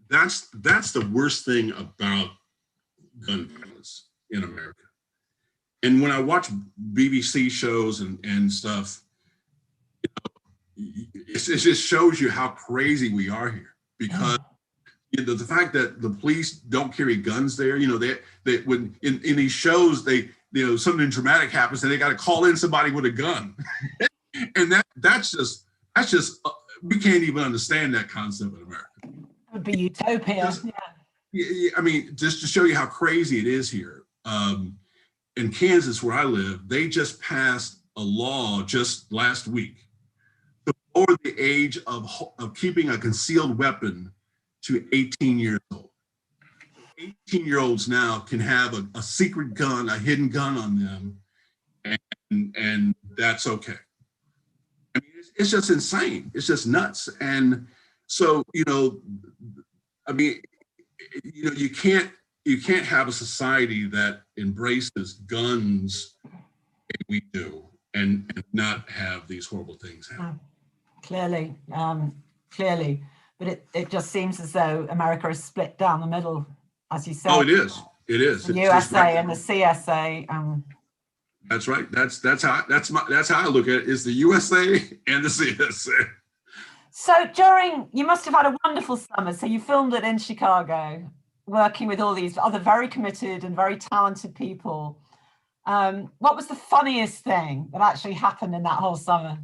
Speaker 2: That's the worst thing about gun violence in America. And when I watch BBC shows and stuff, it just shows you how crazy we are here. Because the fact that the police don't carry guns there, they when in these shows something dramatic happens and they got to call in somebody with a gun, and that's just we can't even understand that concept in America.
Speaker 1: It would be utopia.
Speaker 2: I mean, just to show you how crazy it is here. In Kansas, where I live, they just passed a law just last week to lower the age of keeping a concealed weapon to 18 years old. 18-year-olds now can have a secret gun, a hidden gun on them, and that's okay. I mean, it's just insane. It's just nuts. And so, I mean, you can't have a society that embraces guns like we do and not have these horrible things happen.
Speaker 1: Clearly. But it just seems as though America is split down the middle, as you said.
Speaker 2: Oh, it is. The
Speaker 1: USA and the CSA.
Speaker 2: That's right. That's how I look at it. Is the USA and the CSA.
Speaker 1: So you must have had a wonderful summer. So you filmed it in Chicago, working with all these other very committed and very talented people. What was the funniest thing that actually happened in that whole summer?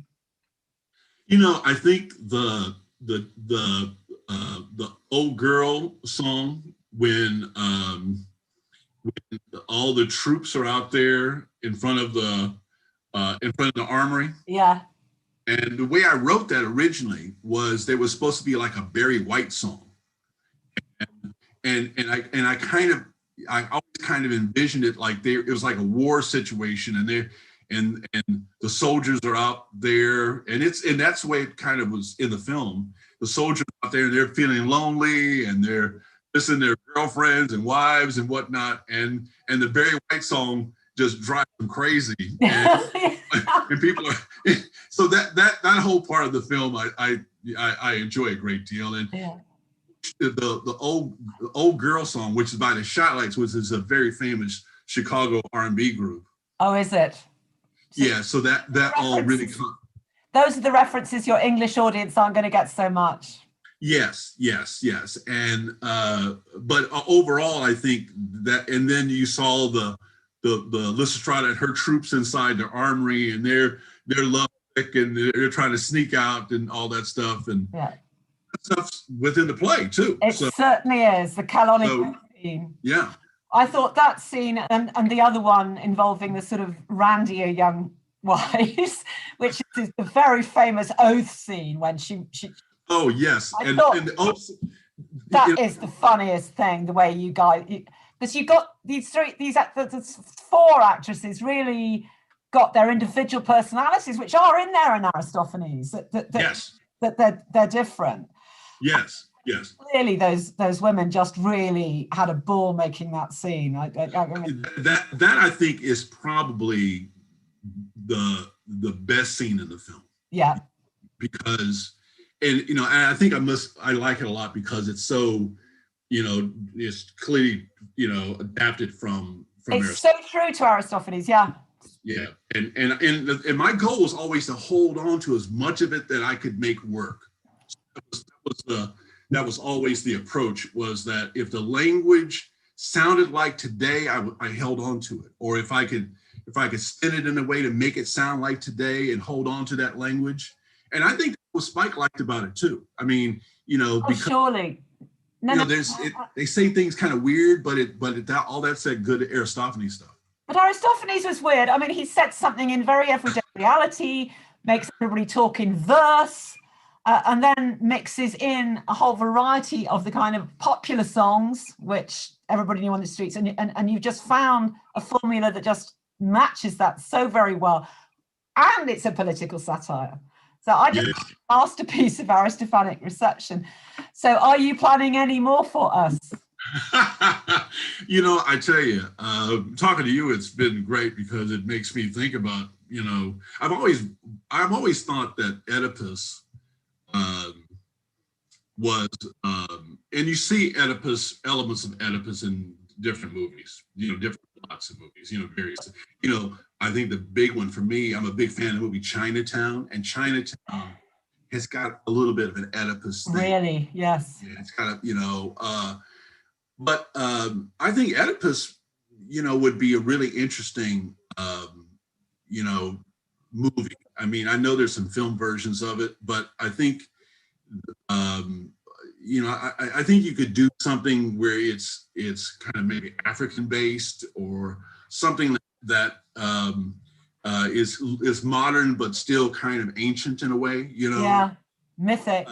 Speaker 2: I think the old girl song when all the troops are out there in front of the armory. Yeah. And the way I wrote that originally was there was supposed to be like a Barry White song. And I always kind of envisioned it like it was like a war situation, and the soldiers are out there, and that's the way it kind of was in the film. The soldiers out there, and they're feeling lonely, and they're missing their girlfriends and wives and whatnot, and the Barry White song just drive them crazy. And, and people are, so that whole part of the film, I enjoy a great deal. And the old girl song, which is by the Chi-Raq, which is a very famous Chicago R&B group.
Speaker 1: Oh, is it? So
Speaker 2: yeah, so that all really
Speaker 1: those are the references your English audience aren't going to get so much.
Speaker 2: Yes. And but overall, I think that, and then you saw the Lysistrata and her troops inside the armory, and they're love sick, and they're trying to sneak out and all that stuff, and stuff's within the play too.
Speaker 1: It certainly is the canonical scene.
Speaker 2: Yeah,
Speaker 1: I thought that scene and the other one involving the sort of randier young wives, which is the very famous oath scene when she
Speaker 2: oh yes,
Speaker 1: and the oath, that is the funniest thing, the way you guys, because you got these four actresses really got their individual personalities, which are in there in Aristophanes, that they're different.
Speaker 2: Yes.
Speaker 1: Clearly, those women just really had a ball making that scene. I mean,
Speaker 2: that I think is probably the best scene in the film.
Speaker 1: Yeah,
Speaker 2: because, and and I think I like it a lot because it's so, it's clearly adapted from
Speaker 1: it's so true to Aristophanes. Yeah.
Speaker 2: Yeah, and my goal was always to hold on to as much of it that I could make work. That was always the approach, was that if the language sounded like today, I held on to it. Or if I could spin it in a way to make it sound like today and hold on to that language. And I think what Spike liked about it too. I mean, because
Speaker 1: surely.
Speaker 2: They say things kind of weird, but all that said good Aristophanes stuff.
Speaker 1: But Aristophanes was weird. I mean, he sets something in very everyday reality, makes everybody talk in verse, and then mixes in a whole variety of the kind of popular songs, which everybody knew on the streets. And you've just found a formula that just matches that so very well. And it's a political satire. So I just a masterpiece of Aristophanic reception. So are you planning any more for us?
Speaker 2: I tell you, talking to you, it's been great because it makes me think about, I've always thought that Oedipus was, and you see elements of Oedipus in different movies, different plots of movies, various, I think the big one for me, I'm a big fan of the movie Chinatown, and Chinatown has got a little bit of an Oedipus thing.
Speaker 1: Really? Yes.
Speaker 2: Yeah, it's kind of, but I think Oedipus, would be a really interesting, movie. I mean, I know there's some film versions of it, but I think, I think you could do something where it's kind of maybe African based, or something that is modern but still kind of ancient in a way.
Speaker 1: Yeah, mythic,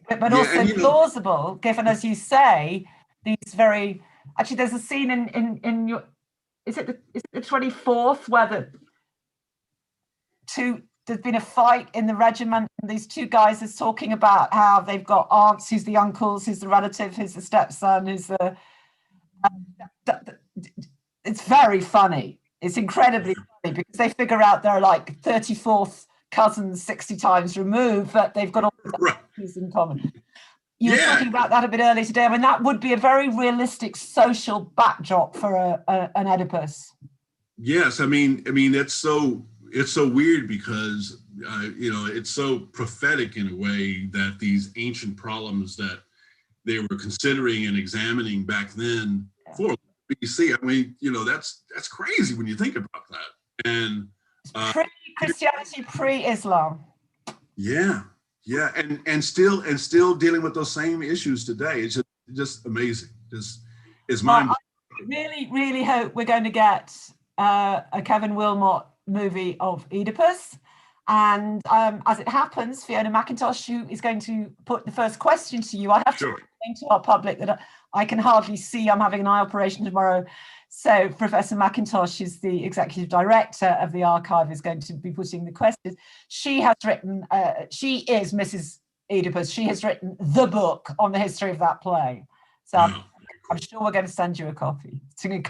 Speaker 1: but also plausible, given, as you say, these very, actually there's a scene in your, is it the 24th where there's been a fight in the regiment, and these two guys are talking about how they've got aunts, who's the uncles, who's the relative, who's the stepson, who's the, it's very funny. It's incredibly funny because they figure out they're like 34th cousins 60 times removed, but they've got all these in common. You were talking about that a bit earlier today. I mean, that would be a very realistic social backdrop for an Oedipus.
Speaker 2: Yes, I mean, it's so weird because it's so prophetic in a way that these ancient problems that they were considering and examining back then for BC. I mean, that's crazy when you think about that. And
Speaker 1: pre-Christianity, pre-Islam.
Speaker 2: Yeah, and still dealing with those same issues today. It's just amazing. It's mind.
Speaker 1: I really, really hope we're going to get a Kevin Willmott movie of Oedipus. And as it happens, Fiona McIntosh, who is going to put the first question to you, I have to explain to our public that I can hardly see. I'm having an eye operation tomorrow. So Professor McIntosh is the executive director of the archive, is going to be putting the questions. She has written, she is Mrs. Oedipus. She has written the book on the history of that play. So I'm sure we're going to send you a copy.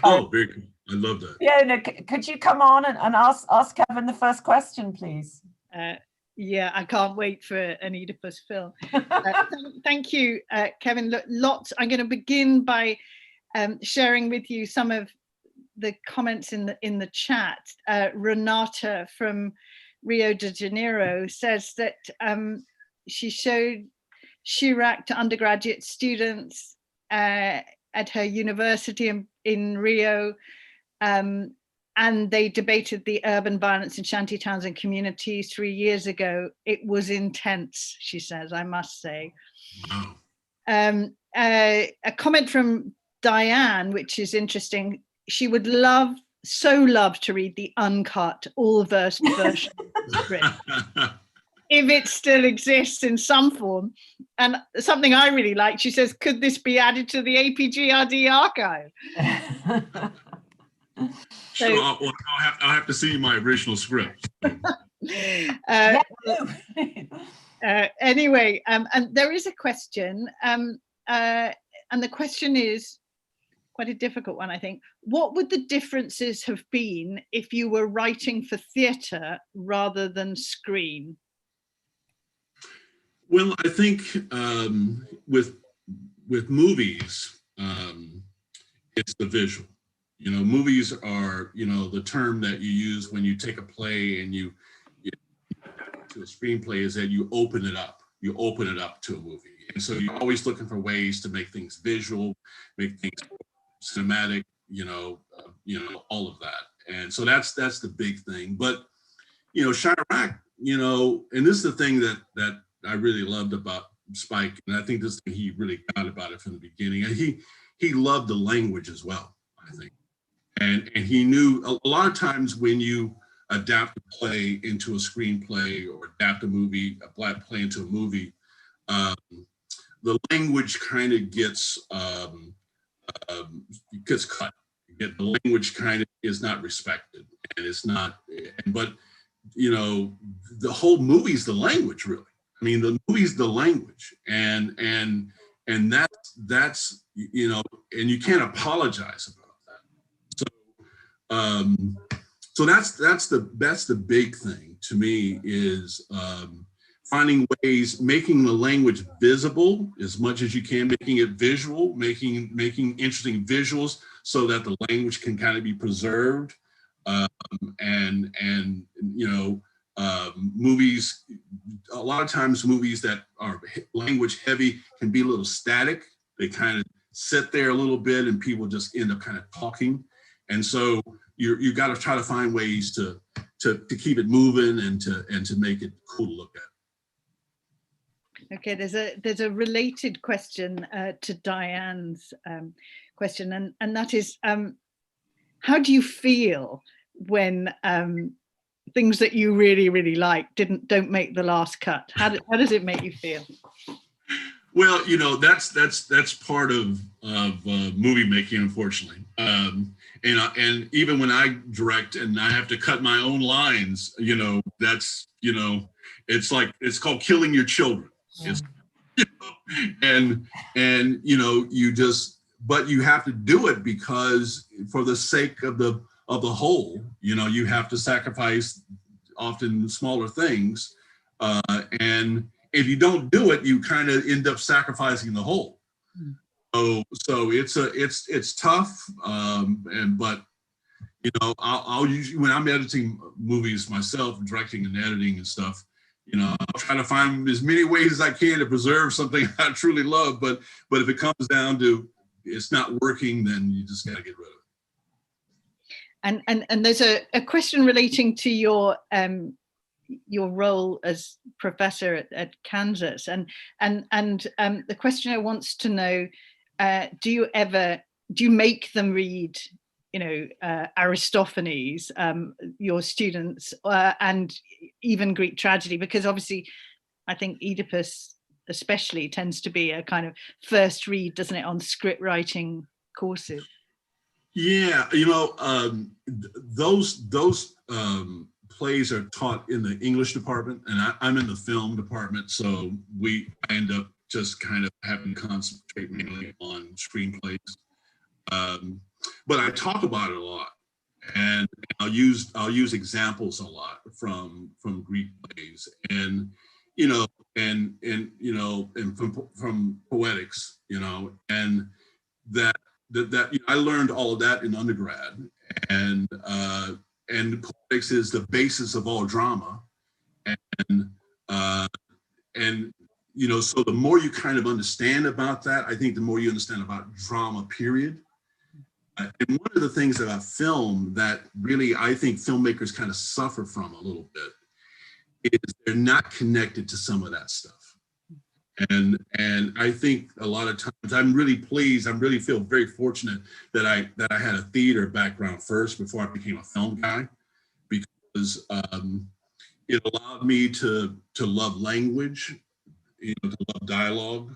Speaker 2: Oh, very good. I love that.
Speaker 1: Fiona, could you come on and ask Kevin the first question, please?
Speaker 3: Yeah, I can't wait for an Oedipus film. Thank you, Kevin. Lots. I'm going to begin by sharing with you some of the comments in the chat. Renata from Rio de Janeiro says that she showed Chi-Raq to undergraduate students at her university in Rio, and they debated the urban violence in shanty towns and communities 3 years ago. It was intense, she says, I must say.
Speaker 2: Wow.
Speaker 3: A comment from Diane, which is interesting. She would so love to read the uncut, all-verse version of the script, if it still exists in some form. And something I really like, she says, could this be added to the APGRD archive?
Speaker 2: Sure, I'll have to see my original script.
Speaker 3: Anyway, and there is a question, and the question is quite a difficult one, I think. What would the differences have been if you were writing for theatre rather than screen?
Speaker 2: Well, I think with movies, it's the visual. You know, movies are, you know, the term that you use when you take a play and you to a screenplay is that you open it up. You open it up to a movie. And so you're always looking for ways to make things visual, make things cinematic, you know, all of that. And so that's the big thing. But, you know, Chi-Raq, you know, and this is the thing that I really loved about Spike, and I think this thing he really got about it from the beginning. And he loved the language as well, I think. And he knew a lot of times when you adapt a play into a screenplay or adapt a movie, a black play into a movie, the language kind of gets cut. The language kind of is not respected, and it's not. But you know, the whole movie's the language, really. I mean, the movie's the language, and that's you know, and you can't apologize about that. So that's the big thing to me is finding ways, making the language visible as much as you can, making it visual, making interesting visuals so that the language can kind of be preserved. And you know, movies, a lot of times movies that are language heavy can be a little static. They kind of sit there a little bit and people just end up kind of talking. And so you got to try to find ways to keep it moving and to make it cool to look at.
Speaker 3: Okay, there's a related question to Diane's question, and that is, how do you feel when things that you really like don't make the last cut? How does it make you feel?
Speaker 2: Well, you know, that's part of movie making, unfortunately. And even when I direct and I have to cut my own lines, you know, that's, you know, it's called killing your children. Yeah. It's, you know, and you know, but you have to do it because for the sake of the whole, you know, you have to sacrifice often smaller things, and if you don't do it, you kind of end up sacrificing the whole. So it's tough, but you know, I'll usually, when I'm editing movies myself, directing and editing and stuff, you know, I'll try to find as many ways as I can to preserve something I truly love. But if it comes down to it's not working, then you just got to get rid of it.
Speaker 3: And there's a question relating to your role as professor at Kansas, and the questioner wants to know, do you make them read, you know, Aristophanes, your students, and even Greek tragedy? Because obviously I think Oedipus especially tends to be a kind of first read, doesn't it, on script writing courses?
Speaker 2: Yeah, you know, those plays are taught in the English department, and I'm in the film department, so I end up just kind of having to concentrate mainly on screenplays. But I talk about it a lot, and I'll use examples a lot from Greek plays, and from poetics, and that I learned all of that in undergrad, and poetics is the basis of all drama, and so the more you kind of understand about that, I think the more you understand about drama, period. And one of the things about film that really I think filmmakers kind of suffer from a little bit is they're not connected to some of that stuff. And I think a lot of times I'm really pleased, I really feel very fortunate that I had a theater background first before I became a film guy, because it allowed me to love language, to love dialogue,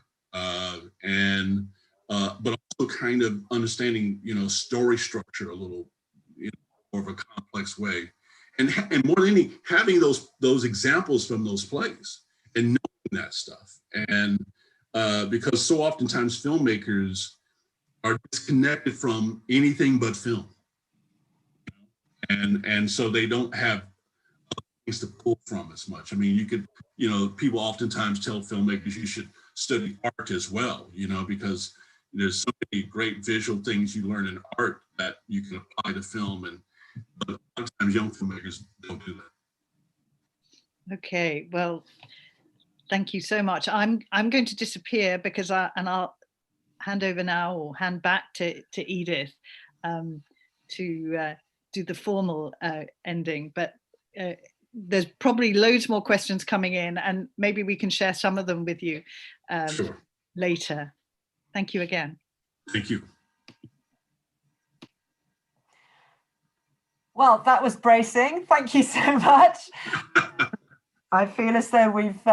Speaker 2: but also kind of understanding, story structure a little, more of a complex way, and more than anything, having those examples from those plays and knowing that stuff, and because so oftentimes filmmakers are disconnected from anything but film, and so they don't have things to pull from as much. I mean, you could, people oftentimes tell filmmakers you should study art as well, because there's so many great visual things you learn in art that you can apply to film, but a lot of times young filmmakers don't do that.
Speaker 3: Okay, well, thank you so much. I'm going to disappear because I'll hand over now, or hand back to Edith to do the formal ending, but there's probably loads more questions coming in, and maybe we can share some of them with you
Speaker 2: Sure.
Speaker 3: later. Thank you again.
Speaker 2: Thank you.
Speaker 1: Well, that was bracing. Thank you so much. I feel as though we've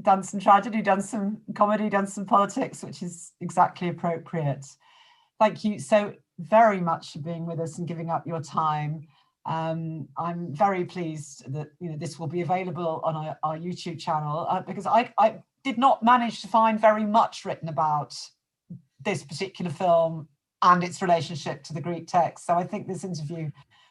Speaker 1: done some tragedy, done some comedy, done some politics, which is exactly appropriate. Thank you so very much for being with us and giving up your time. I'm very pleased that this will be available on our YouTube channel, because I did not manage to find very much written about this particular film and its relationship to the Greek text. So I think this interview,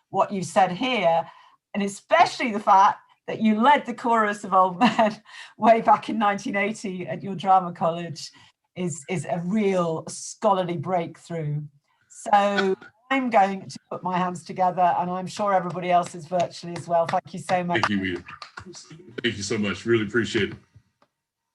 Speaker 1: what you said here, and especially the fact that you led the chorus of old men way back in 1980 at your drama college, is a real scholarly breakthrough. So I'm going to put my hands together, and I'm sure everybody else is virtually as well. Thank you so much.
Speaker 2: Thank you, Edith. Thank you so much. Really appreciate it.